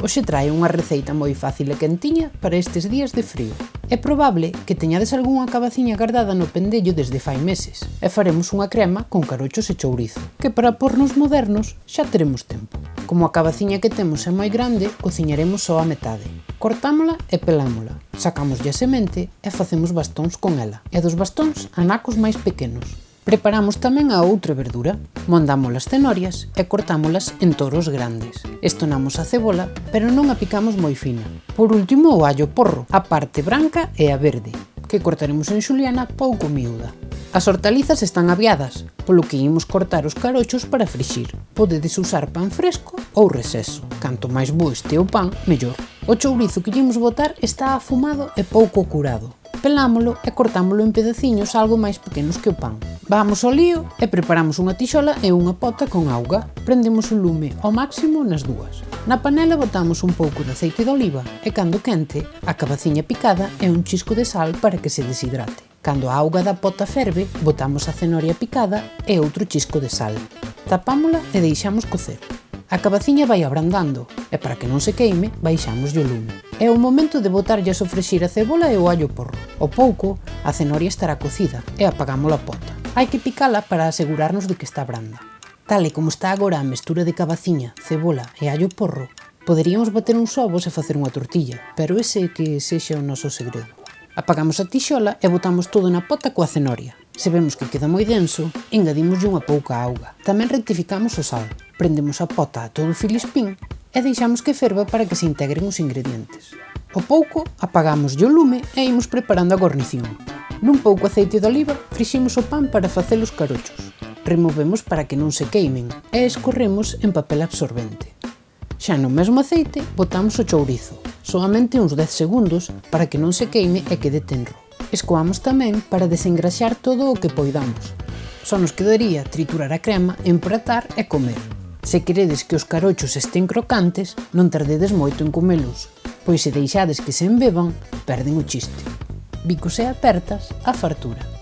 Hoxe trae unha receita moi fácil e quentiña para estes días de frío. É probable que teñades algunha cabaciña guardada no pendello desde fai meses e faremos unha crema con carochos e chourizo, que para pornos modernos xa teremos tempo. Como a cabaciña que temos é moi grande, cociñaremos só a metade. Cortámola e pelámola, sacámoslle a semente e facemos bastóns con ela, e dos bastóns a nacos máis pequenos. Preparamos tamén a outra verdura. Mondamos as cenorias e cortámolas en toros grandes. Estonamos a cebola, pero non a picamos moi fina. Por último, o allo porro, a parte branca e a verde, que cortaremos en xuliana pouco miúda. As hortalizas están aviadas, polo que imos cortar os carochos para frixir. Podedes usar pan fresco ou reseso. Canto máis bo este o pan, mellor. O chourizo que lle imos botar está afumado e pouco curado. Pelámolo e cortámolo en pedaciños algo máis pequenos que o pan. Vamos ao lío e preparamos unha tixola e unha pota con auga. Prendemos o lume ao máximo nas dúas. Na panela botamos un pouco de aceite de oliva e cando quente, a cabaciña picada e un chisco de sal para que se deshidrate. Cando a auga da pota ferve, botamos a cenoria picada e outro chisco de sal. Tapámola e deixamos cocer. A cabaciña vai abrandando e para que non se queime, baixámoslle o lume. É o momento de botarlle a sofrexir a cebola e o allo porro. Ao pouco, a cenoria estará cocida e apagamos a pota. Hai que picala para asegurarnos de que está branda. Tal e como está agora a mestura de cabaciña, cebola e allo porro, poderíamos bater uns ovos e facer unha tortilla, pero ese que sexa o noso segredo. Apagamos a tixola e botamos todo na pota coa cenoria. Se vemos que queda moi denso, engadimoslle unha pouca auga. Tamén rectificamos o sal. Prendemos a pota a todo filispín e deixamos que ferva para que se integren os ingredientes. Ao pouco, apagámoslle o lume e imos preparando a guarnición. Nun pouco aceite de oliva, friximos o pan para facer os carochos. Removemos para que non se queimen e escorremos en papel absorbente. Xa no mesmo aceite, botamos o chourizo, soamente uns 10 segundos para que non se queime e quede tenro. Escoamos tamén para desengraxar todo o que poidamos. Só nos quedaría triturar a crema, empratar e comer. Se queredes que os carochos estén crocantes, non tardedes moito en comelos, pois se deixades que se embeban, perden o chiste. Bicos e apertas, a fartura.